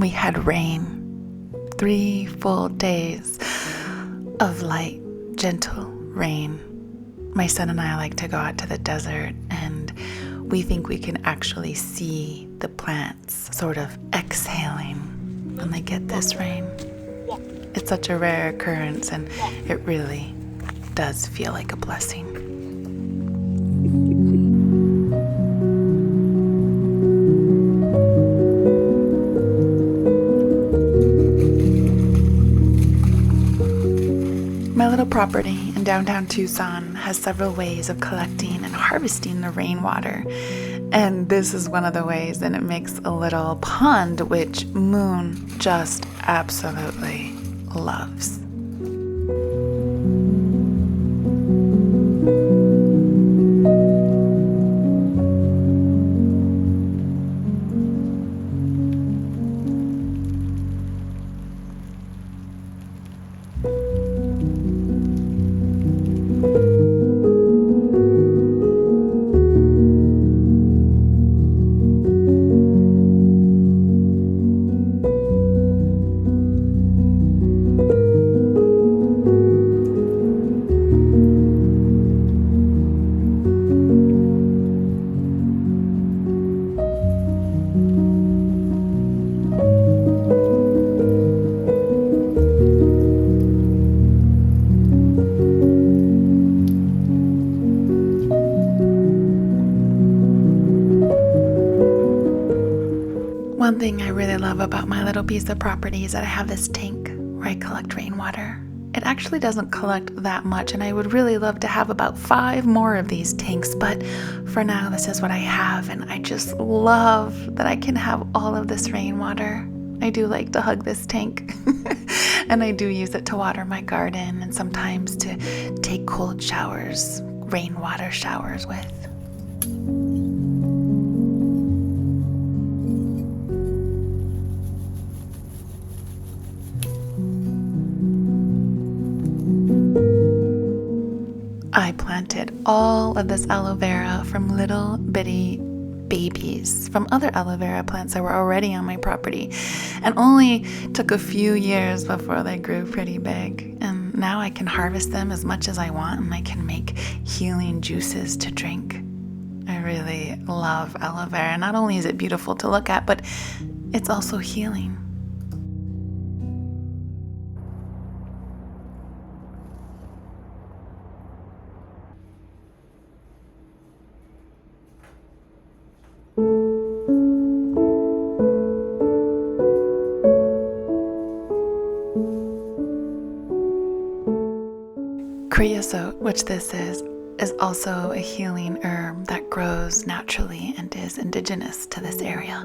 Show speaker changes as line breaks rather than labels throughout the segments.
we had rain. 3 full days of light, gentle rain. My son and I like to go out to the desert, and we think we can actually see the plants sort of exhaling when they get this rain. It's such a rare occurrence, and it really does feel like a blessing. My little property in downtown Tucson has several ways of collecting and harvesting the rainwater. And this is one of the ways, and it makes a little pond, which Moon just absolutely loves. One thing I really love about my little piece of property is that I have this tank where I collect rainwater. It actually doesn't collect that much, and I would really love to have about 5 more of these tanks, but for now this is what I have, and I just love that I can have all of this rainwater. I do like to hug this tank and I do use it to water my garden and sometimes to take cold showers, rainwater showers with. I planted all of this aloe vera from little bitty babies from other aloe vera plants that were already on my property, and only took a few years before they grew pretty big. And now I can harvest them as much as I want, and I can make healing juices to drink. I really love aloe vera. Not only is it beautiful to look at, but it's also healing. Creosote, which this is also a healing herb that grows naturally and is indigenous to this area.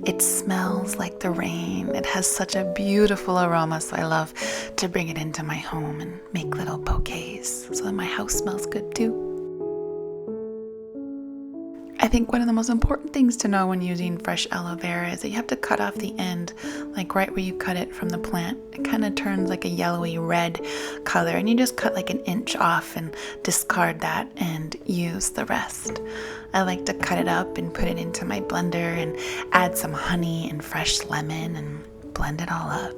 It smells like the rain. It has such a beautiful aroma, so I love to bring it into my home and make little bouquets so that my house smells good too. I think one of the most important things to know when using fresh aloe vera is that you have to cut off the end, like right where you cut it from the plant. It kind of turns like a yellowy red color, and you just cut like an inch off and discard that and use the rest. I like to cut it up and put it into my blender and add some honey and fresh lemon and blend it all up.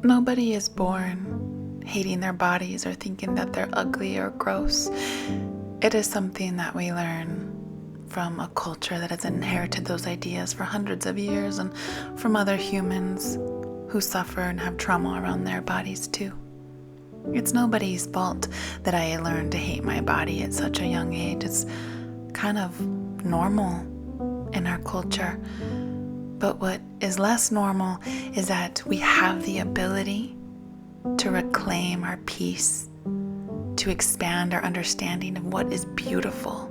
Nobody is born hating their bodies or thinking that they're ugly or gross. It is something that we learn from a culture that has inherited those ideas for hundreds of years and from other humans. who suffer and have trauma around their bodies too. It's nobody's fault that I learned to hate my body at such a young age. It's kind of normal in our culture. But what is less normal is that we have the ability to reclaim our peace, to expand our understanding of what is beautiful,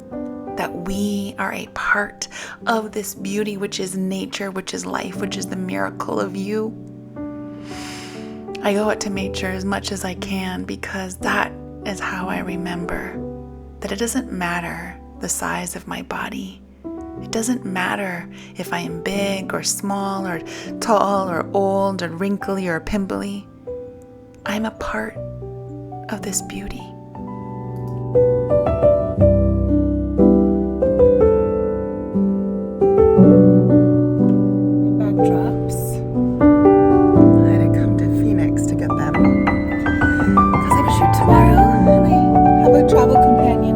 that we are a part of this beauty, which is nature, which is life, which is the miracle of you. I go out to nature as much as I can because that is how I remember that it doesn't matter the size of my body. It doesn't matter if I am big or small or tall or old or wrinkly or pimply. I'm a part of this beauty. Backdrops. I had to come to Phoenix to get them because I have a shoot tomorrow and I have a travel companion.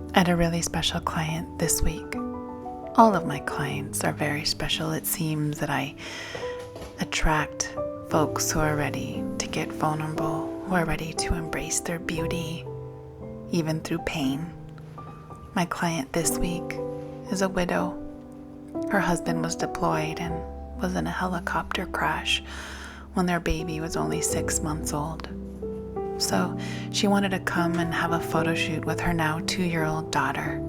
I had a really special client this week. All of my clients are very special. It seems that I attract folks who are ready to get vulnerable, who are ready to embrace their beauty, even through pain. My client this week is a widow. Her husband was deployed and was in a helicopter crash when their baby was only 6 months old. So she wanted to come and have a photo shoot with her now 2-year-old daughter.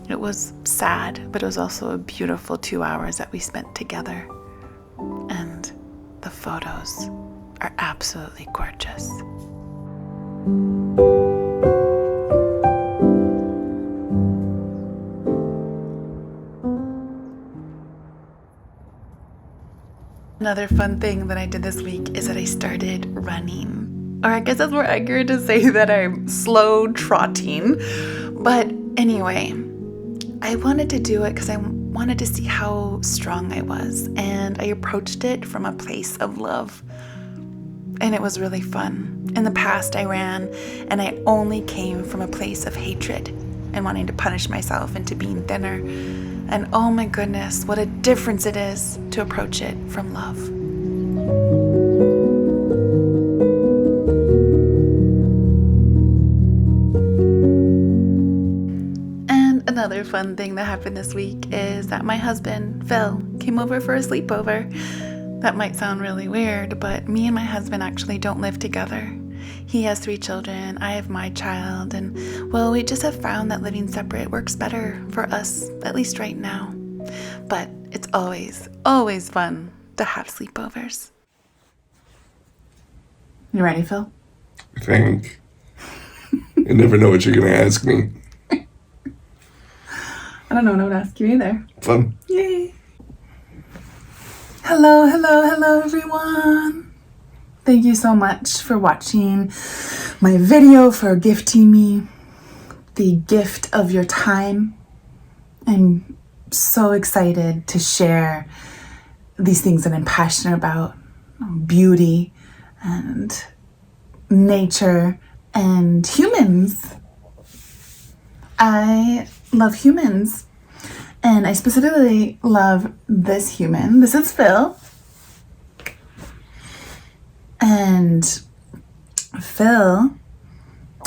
It was sad, but it was also a beautiful 2 hours that we spent together. And the photos are absolutely gorgeous. Another fun thing that I did this week is that I started running. Or I guess that's more accurate to say that I'm slow trotting. But anyway, I wanted to do it because I wanted to see how strong I was. And I approached it from a place of love. And it was really fun. In the past, I ran and I only came from a place of hatred and wanting to punish myself into being thinner. And oh my goodness, what a difference it is to approach it from love. And another fun thing that happened this week is that my husband, Phil, came over for a sleepover. That might sound really weird, but me and my husband actually don't live together. He has 3 children, I have my child, and well, we just have found that living separate works better for us, at least right now. But it's always, always fun to have sleepovers. You ready, Phil?
I think. I never know what you're going to ask me.
I don't know what I would ask you either.
Fun.
Yay. Hello, hello, hello, everyone. Thank you so much for watching my video, for gifting me the gift of your time. I'm so excited to share these things that I'm passionate about, beauty and nature and humans. I love humans, and I specifically love this human. This is Phil. And Phil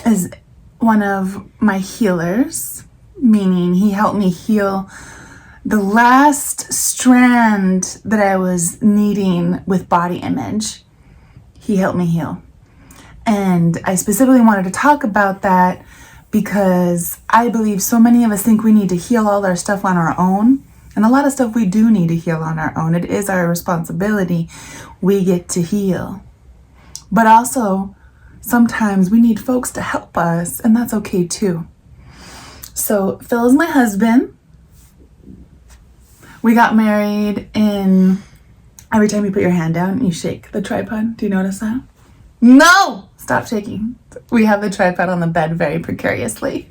is one of my healers, meaning he helped me heal the last strand that I was needing with body image. He helped me heal. And I specifically wanted to talk about that because I believe so many of us think we need to heal all our stuff on our own. And a lot of stuff we do need to heal on our own. It is our responsibility. We get to heal. But also, sometimes we need folks to help us, and that's okay too. So Phil is my husband. We got married in... Every time you put your hand down, you shake the tripod. Do you notice that? No! Stop shaking. We have the tripod on the bed very precariously.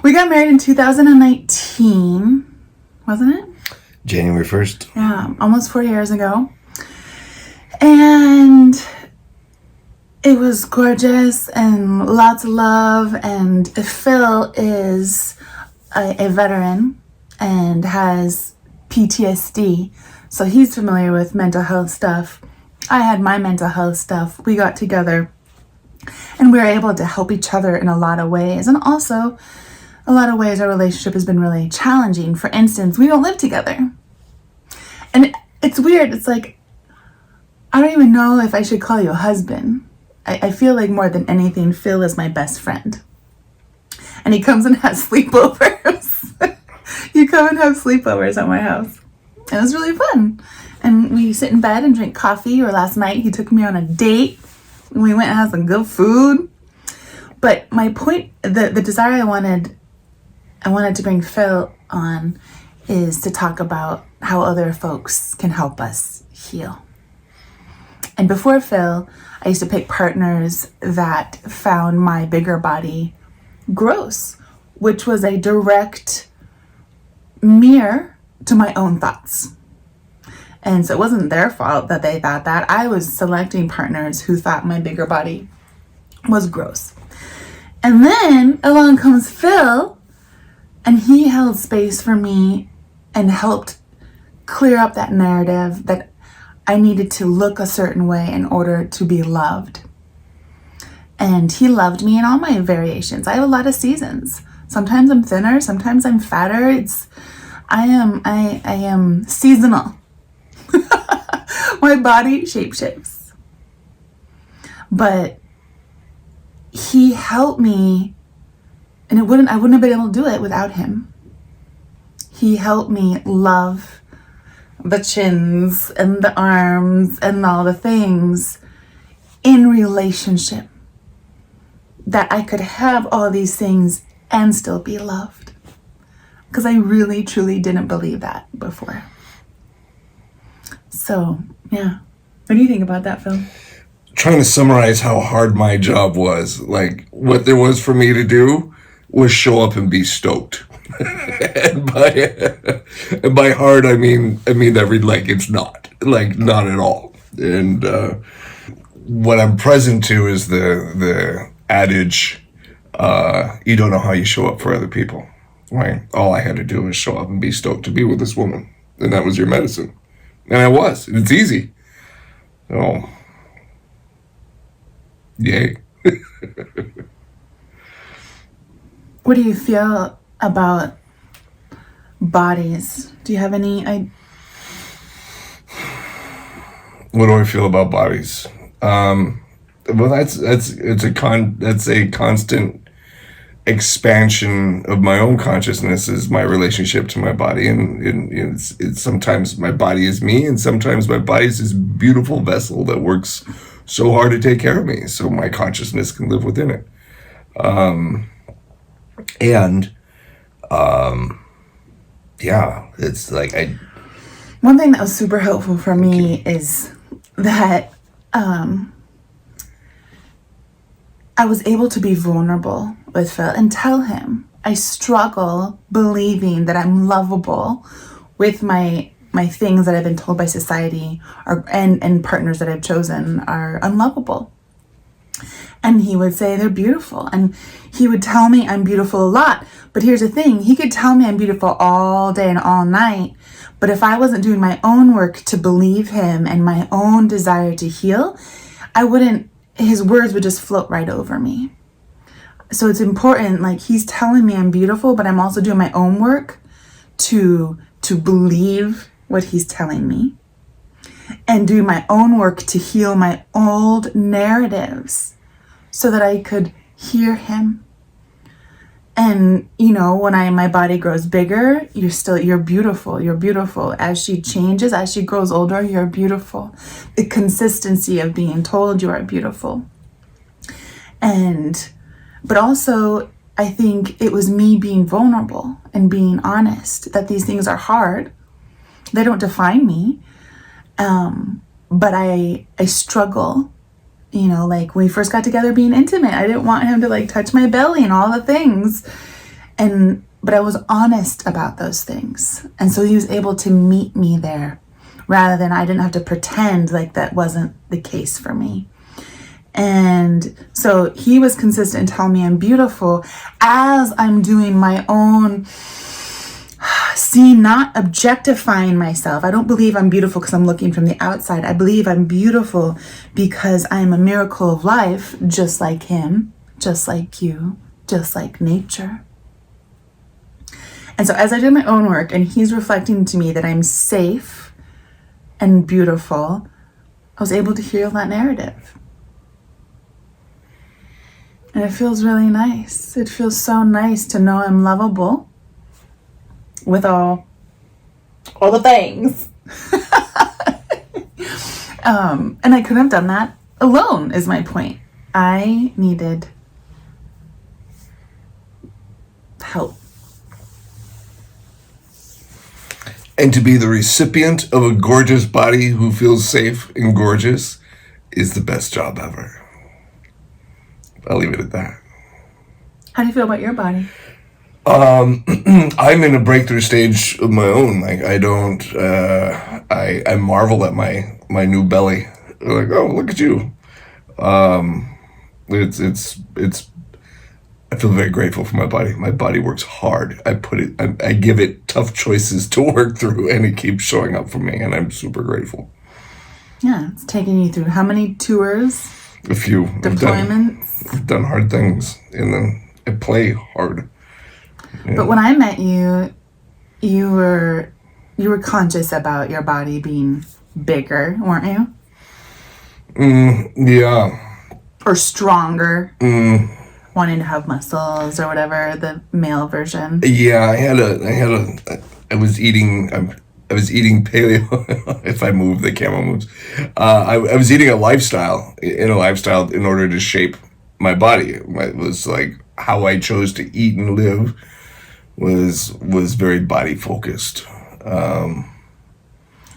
We got married in 2019, wasn't it?
January 1st.
Yeah, almost 4 years ago. And it was gorgeous and lots of love. And Phil is a veteran and has PTSD. So he's familiar with mental health stuff. I had my mental health stuff. We got together and we were able to help each other in a lot of ways. And also, a lot of ways our relationship has been really challenging. For instance, we don't live together. And it's weird. It's like, I don't even know if I should call you a husband. I feel like more than anything, Phil is my best friend. And he comes and has sleepovers. You come and have sleepovers at my house. It was really fun. And we sit in bed and drink coffee. Or last night, he took me on a date. And we went and had some good food. But my point, the desire I wanted to bring Phil on is to talk about how other folks can help us heal. And before Phil, I used to pick partners that found my bigger body gross, which was a direct mirror to my own thoughts. And so it wasn't their fault that they thought that. I was selecting partners who thought my bigger body was gross. And then along comes Phil, and he held space for me and helped clear up that narrative that I needed to look a certain way in order to be loved. And he loved me in all my variations. I have a lot of seasons. Sometimes I'm thinner, sometimes I'm fatter. I am seasonal. My body shapeshifts. But he helped me, and I wouldn't have been able to do it without him. He helped me love the chins and the arms and all the things in relationship, that I could have all these things and still be loved. Because I really, truly didn't believe that before. So, yeah. What do you think about that, Phil?
Trying to summarize how hard my job was. Like, what there was for me to do was show up and be stoked. And by hard, I mean every, like, it's not. Like, not at all. And what I'm present to is the adage, you don't know how you show up for other people. Right? All I had to do was show up and be stoked to be with this woman. And that was your medicine. And I was. It's easy. So, yay.
What do you feel about bodies? Do you have any...
What do I feel about bodies? Well, that's a constant expansion of my own consciousness, is my relationship to my body, and it's sometimes my body is me, and sometimes my body is this beautiful vessel that works so hard to take care of me, so my consciousness can live within it. Yeah, it's like
One thing that was super helpful for me is that I was able to be vulnerable with Phil and tell him I struggle believing that I'm lovable with my things that I've been told by society and partners that I've chosen are unlovable. And he would say they're beautiful. And he would tell me I'm beautiful a lot. But here's the thing. He could tell me I'm beautiful all day and all night. But if I wasn't doing my own work to believe him and my own desire to heal, his words would just float right over me. So it's important, like, he's telling me I'm beautiful, but I'm also doing my own work to believe what he's telling me and do my own work to heal my old narratives so that I could hear him. And, when my body grows bigger, you're beautiful. You're beautiful. As she changes, as she grows older, you're beautiful. The consistency of being told you are beautiful. But also, I think it was me being vulnerable and being honest that these things are hard. They don't define me. But I struggle, like when we first got together being intimate, I didn't want him to like touch my belly and all the things. But I was honest about those things. And so he was able to meet me there rather than I didn't have to pretend like that wasn't the case for me. And so he was consistent in telling me I'm beautiful as I'm doing my own not objectifying myself. I don't believe I'm beautiful because I'm looking from the outside. I believe I'm beautiful because I am a miracle of life, just like him, just like you, just like nature. And so as I did my own work and he's reflecting to me that I'm safe and beautiful, I was able to heal that narrative. And it feels really nice. It feels so nice to know I'm lovable with all the things. And I couldn't have done that alone, is my point. I needed help.
And to be the recipient of a gorgeous body who feels safe and gorgeous is the best job ever. I'll leave it at that.
How do you feel about your body?
I'm in a breakthrough stage of my own. Like I marvel at my new belly. Like, oh, look at you. It's I feel very grateful for my body. My body works hard. I give it tough choices to work through, and it keeps showing up for me, and I'm super grateful.
Yeah, it's taking you through how many tours?
A few.
Deployments?
I've done hard things, and then I play hard. Yeah.
But when I met you, you were conscious about your body being bigger, weren't you?
Yeah.
Or stronger. Wanting to have muscles or whatever, the male version.
Yeah, I was eating paleo. If I move, the camera moves. I was eating a lifestyle in order to shape my body. It was like how I chose to eat and live was very body focused.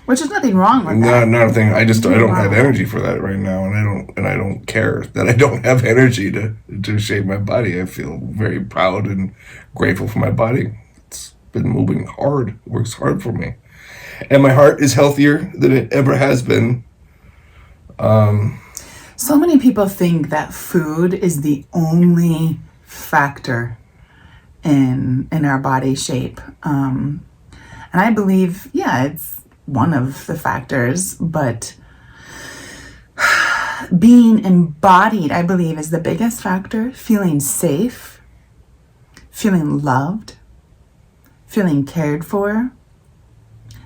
Which is nothing wrong with that.
Not a thing. I don't have energy for that right now, and I don't care that I don't have energy to shape my body. I feel very proud and grateful for my body. It's been moving hard. It works hard for me. And my heart is healthier than it ever has been.
So many people think that food is the only factor in our body shape. And I believe, yeah, it's one of the factors, but being embodied, I believe, is the biggest factor. Feeling safe, feeling loved, feeling cared for,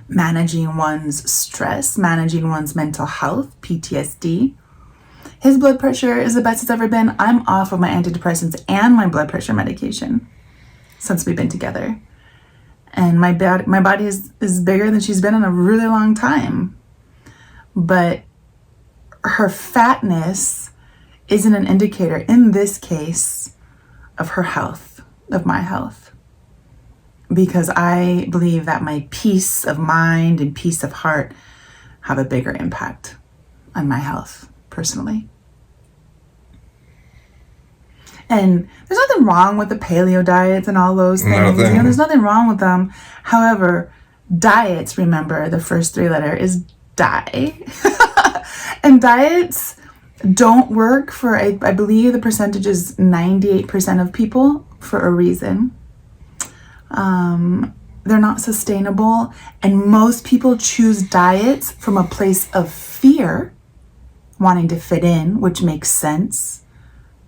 managing one's stress, managing one's mental health, PTSD. His blood pressure is the best it's ever been. I'm off of my antidepressants and my blood pressure medication since we've been together. And my body is bigger than she's been in a really long time. But her fatness isn't an indicator, in this case, of her health, of my health. Because I believe that my peace of mind and peace of heart have a bigger impact on my health, personally. And there's nothing wrong with the paleo diets and all those things. There's nothing wrong with them. However, diets, remember, the first three letter is die. And diets don't work for, I believe the percentage is 98% of people for a reason. They're not sustainable. And most people choose diets from a place of fear, wanting to fit in, which makes sense.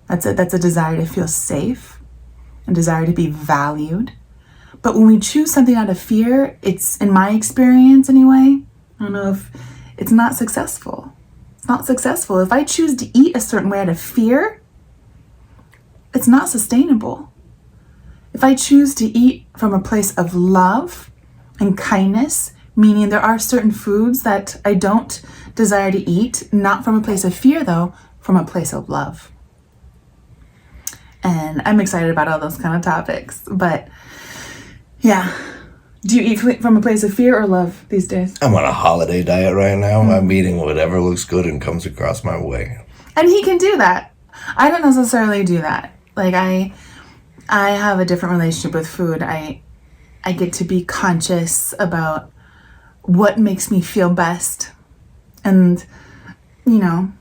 That's a desire to feel safe, a desire to be valued. But when we choose something out of fear, it's, in my experience anyway, I don't know if it's not successful. It's not successful. If I choose to eat a certain way out of fear, it's not sustainable. If I choose to eat from a place of love and kindness, meaning there are certain foods that I don't desire to eat, not from a place of fear though, from a place of love. And I'm excited about all those kind of topics. But yeah. Do you eat from a place of fear or love these days?
I'm on a holiday diet right now. I'm eating whatever looks good and comes across my way.
And he can do that. I don't necessarily do that. Like I have a different relationship with food. I get to be conscious about what makes me feel best. And you know,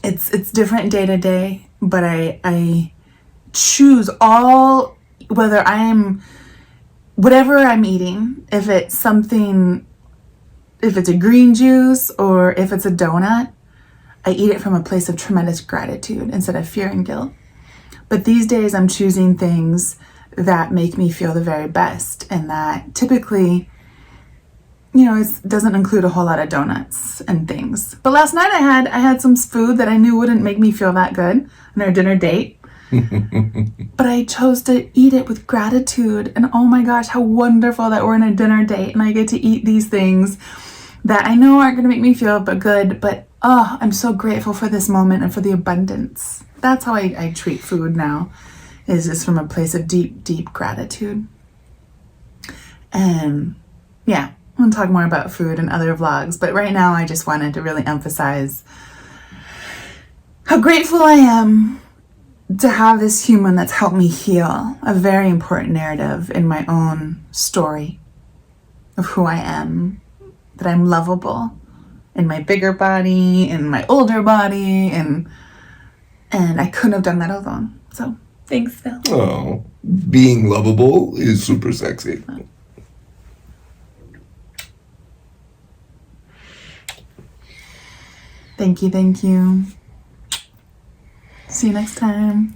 it's different day to day, but I choose whether whatever I'm eating, if it's a green juice or if it's a donut, I eat it from a place of tremendous gratitude instead of fear and guilt. But these days I'm choosing things that make me feel the very best, and that typically, it doesn't include a whole lot of donuts and things. But last night I had some food that I knew wouldn't make me feel that good on our dinner date. But I chose to eat it with gratitude, and oh my gosh, how wonderful that we're in a dinner date and I get to eat these things that I know aren't going to make me feel good, but I'm so grateful for this moment and for the abundance. That's how I treat food now, is just from a place of deep, deep gratitude. And yeah, I'm going to talk more about food in other vlogs, but right now I just wanted to really emphasize how grateful I am to have this human that's helped me heal a very important narrative in my own story of who I am, that I'm lovable in my bigger body, in my older body, and I couldn't have done that alone. So thanks, Phil.
Oh, being lovable is super sexy.
Thank you. See you next time.